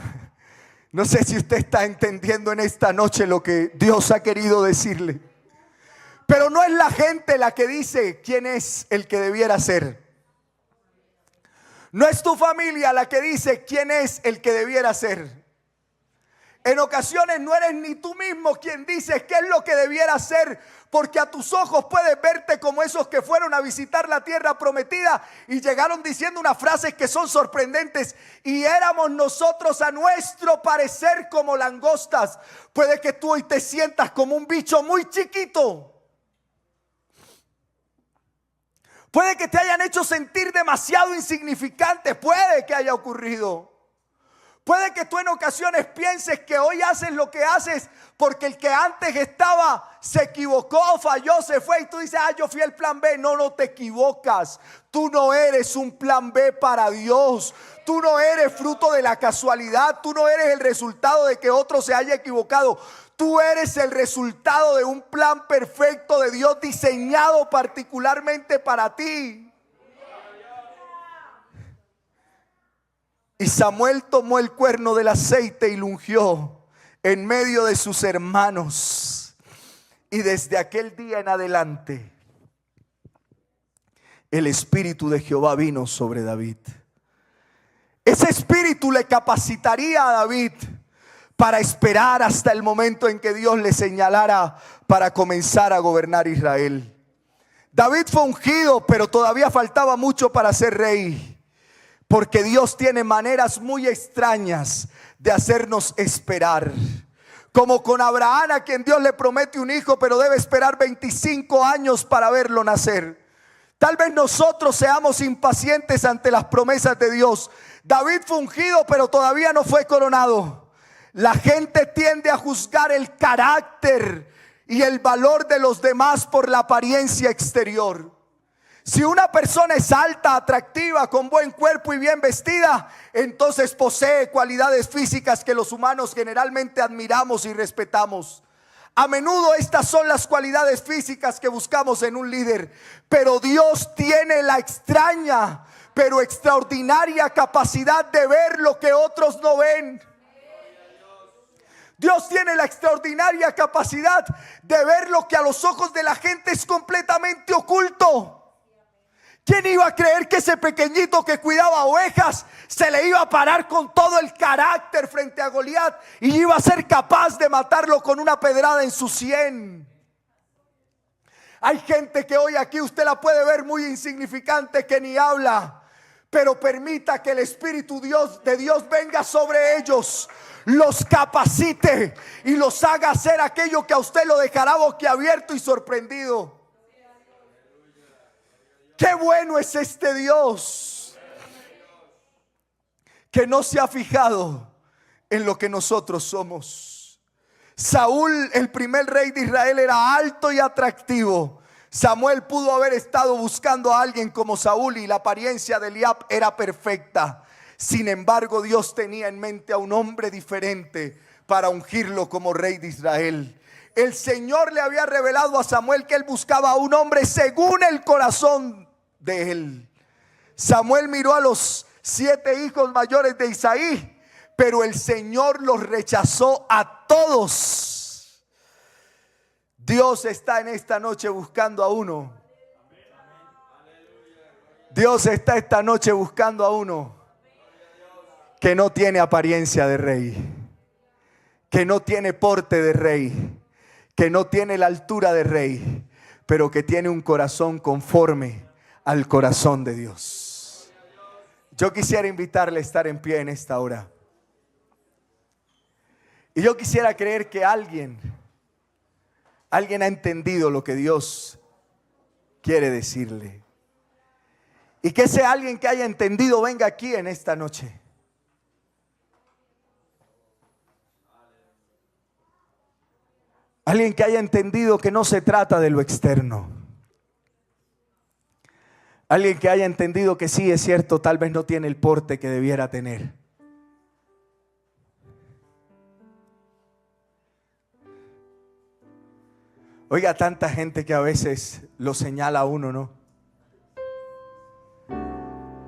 no sé si usted está entendiendo en esta noche lo que Dios ha querido decirle. Pero no es la gente la que dice quién es el que debiera ser. No es tu familia la que dice quién es el que debiera ser. En ocasiones no eres ni tú mismo quien dices qué es lo que debiera ser, porque a tus ojos puedes verte como esos que fueron a visitar la tierra prometida y llegaron diciendo unas frases que son sorprendentes: y éramos nosotros a nuestro parecer como langostas. Puede que tú hoy te sientas como un bicho muy chiquito. Puede que te hayan hecho sentir demasiado insignificante. Puede que haya ocurrido. Puede que tú en ocasiones pienses que hoy haces lo que haces porque el que antes estaba se equivocó, falló, se fue, y tú dices: yo fui el plan B. No, no te equivocas. Tú no eres un plan B para Dios. Tú no eres fruto de la casualidad. Tú no eres el resultado de que otro se haya equivocado. Tú eres el resultado de un plan perfecto de Dios diseñado particularmente para ti. Y Samuel tomó el cuerno del aceite y lo ungió en medio de sus hermanos. Y desde aquel día en adelante, el Espíritu de Jehová vino sobre David. Ese Espíritu le capacitaría a David para esperar hasta el momento en que Dios le señalara para comenzar a gobernar Israel. David fue ungido, pero todavía faltaba mucho para ser rey. Porque Dios tiene maneras muy extrañas de hacernos esperar. Como con Abraham, a quien Dios le promete un hijo, pero debe esperar 25 años para verlo nacer. Tal vez nosotros seamos impacientes ante las promesas de Dios. David fue ungido, pero todavía no fue coronado. La gente tiende a juzgar el carácter y el valor de los demás por la apariencia exterior. Si una persona es alta, atractiva, con buen cuerpo y bien vestida, entonces posee cualidades físicas que los humanos generalmente admiramos y respetamos. A menudo estas son las cualidades físicas que buscamos en un líder, pero Dios tiene la extraña pero extraordinaria capacidad de ver lo que otros no ven. Dios tiene la extraordinaria capacidad de ver lo que a los ojos de la gente es completamente oculto. ¿Quién iba a creer que ese pequeñito que cuidaba ovejas se le iba a parar con todo el carácter frente a Goliat y iba a ser capaz de matarlo con una pedrada en su sien? Hay gente que hoy aquí usted la puede ver muy insignificante, que ni habla, pero permita que el Espíritu de Dios venga sobre ellos, los capacite y los haga hacer aquello que a usted lo dejará boquiabierto y sorprendido. Qué bueno es este Dios, que no se ha fijado en lo que nosotros somos. Saúl, el primer rey de Israel, era alto y atractivo. Samuel pudo haber estado buscando a alguien como Saúl y la apariencia de Eliab era perfecta. Sin embargo, Dios tenía en mente a un hombre diferente para ungirlo como rey de Israel. El Señor le había revelado a Samuel que él buscaba a un hombre según el corazón de él. Samuel miró a los 7 hijos mayores de Isaí, pero el Señor los rechazó a todos. Dios está en esta noche buscando a uno. Dios está esta noche buscando a uno que no tiene apariencia de rey, que no tiene porte de rey, que no tiene la altura de rey, pero que tiene un corazón conforme al corazón de Dios. Yo quisiera invitarle a estar en pie en esta hora. Y yo quisiera creer que alguien ha entendido lo que Dios quiere decirle. Y que ese alguien que haya entendido venga aquí en esta noche. Alguien que haya entendido que no se trata de lo externo. Alguien que haya entendido que sí, es cierto, tal vez no tiene el porte que debiera tener. Oiga, tanta gente que a veces lo señala a uno, ¿no?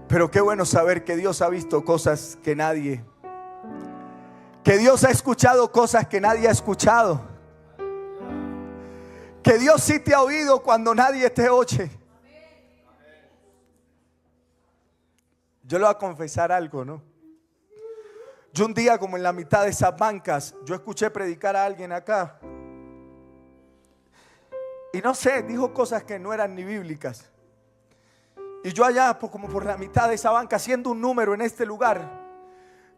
Pero qué bueno saber que Dios ha visto cosas que nadie, que Dios ha escuchado cosas que nadie ha escuchado, que Dios sí te ha oído cuando nadie te oye. Yo le voy a confesar algo, ¿no? Yo un día, como en la mitad de esas bancas, yo escuché predicar a alguien acá. Y no sé, dijo cosas que no eran ni bíblicas. Y yo allá, como por la mitad de esa banca, haciendo un número en este lugar,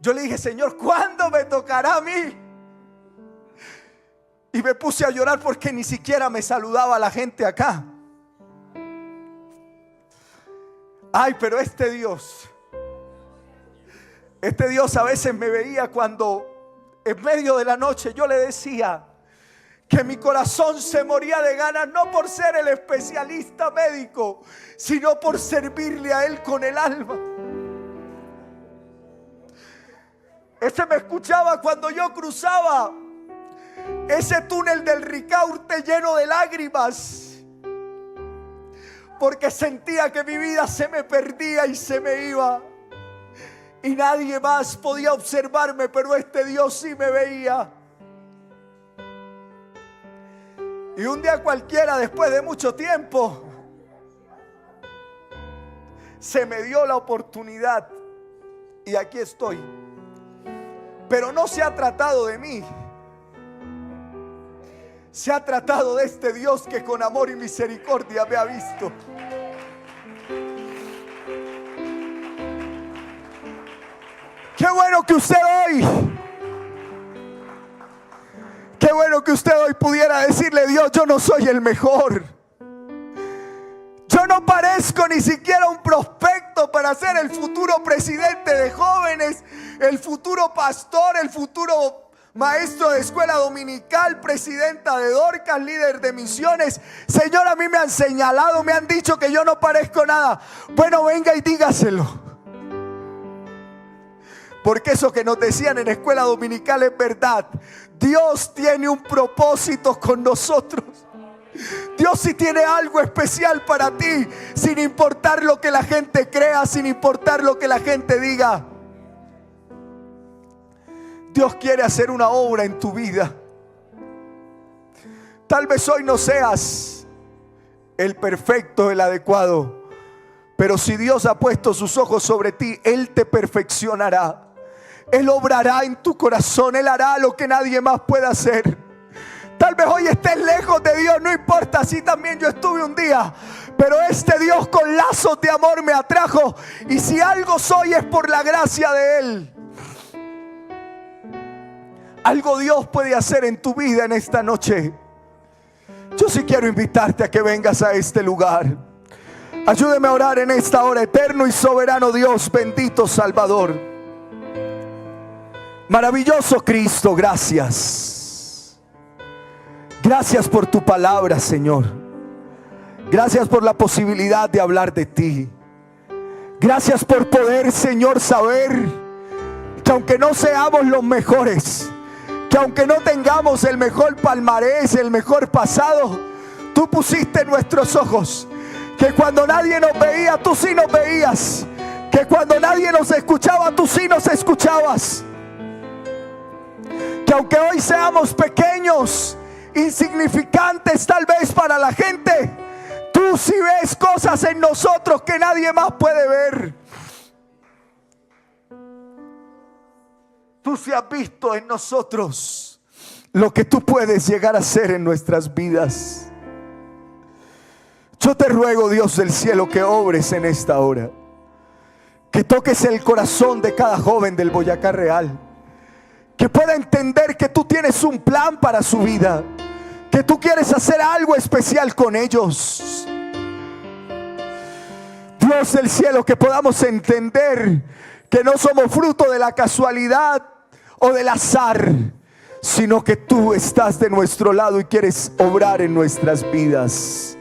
yo le dije: Señor, ¿cuándo me tocará a mí? Y me puse a llorar porque ni siquiera me saludaba la gente acá. Ay, pero este Dios a veces me veía cuando en medio de la noche yo le decía que mi corazón se moría de ganas, no por ser el especialista médico, sino por servirle a Él con el alma. Ese me escuchaba cuando yo cruzaba ese túnel del Ricaurte lleno de lágrimas, porque sentía que mi vida se me perdía y se me iba. Y nadie más podía observarme, pero este Dios sí me veía. Y un día cualquiera, después de mucho tiempo, se me dio la oportunidad y aquí estoy. Pero no se ha tratado de mí. Se ha tratado de este Dios que con amor y misericordia me ha visto. Qué bueno que usted hoy, qué bueno que usted hoy pudiera decirle: Dios, yo no soy el mejor. Yo no parezco ni siquiera un prospecto para ser el futuro presidente de jóvenes, el futuro pastor, el futuro maestro de escuela dominical, presidenta de Dorcas, líder de misiones. Señor, a mí me han señalado, me han dicho que yo no parezco nada. Bueno, venga y dígaselo. Porque eso que nos decían en escuela dominical es verdad. Dios tiene un propósito con nosotros. Dios sí tiene algo especial para ti, sin importar lo que la gente crea, sin importar lo que la gente diga. Dios quiere hacer una obra en tu vida. Tal vez hoy no seas el perfecto, el adecuado, pero si Dios ha puesto sus ojos sobre ti, Él te perfeccionará. Él obrará en tu corazón. Él hará lo que nadie más puede hacer. Tal vez hoy estés lejos de Dios, no importa, así también yo estuve un día. Pero este Dios con lazos de amor me atrajo. Y si algo soy es por la gracia de Él. Algo Dios puede hacer en tu vida en esta noche. Yo sí quiero invitarte a que vengas a este lugar. Ayúdeme a orar en esta hora. Eterno y soberano Dios, bendito Salvador, maravilloso Cristo, gracias. Gracias por tu palabra, Señor. Gracias por la posibilidad de hablar de ti. Gracias por poder, Señor, saber que aunque no seamos los mejores, que aunque no tengamos el mejor palmarés, el mejor pasado, tú pusiste en nuestros ojos que cuando nadie nos veía, tú sí nos veías. Que cuando nadie nos escuchaba, tú sí nos escuchabas. Que aunque hoy seamos pequeños, insignificantes tal vez para la gente, tú sí ves cosas en nosotros que nadie más puede ver. Tú sí has visto en nosotros lo que tú puedes llegar a hacer en nuestras vidas. Yo te ruego, Dios del cielo, que obres en esta hora, que toques el corazón de cada joven del Boyacá Real, que pueda entender que tú tienes un plan para su vida, que tú quieres hacer algo especial con ellos. Dios del cielo, que podamos entender que no somos fruto de la casualidad o del azar, sino que tú estás de nuestro lado y quieres obrar en nuestras vidas.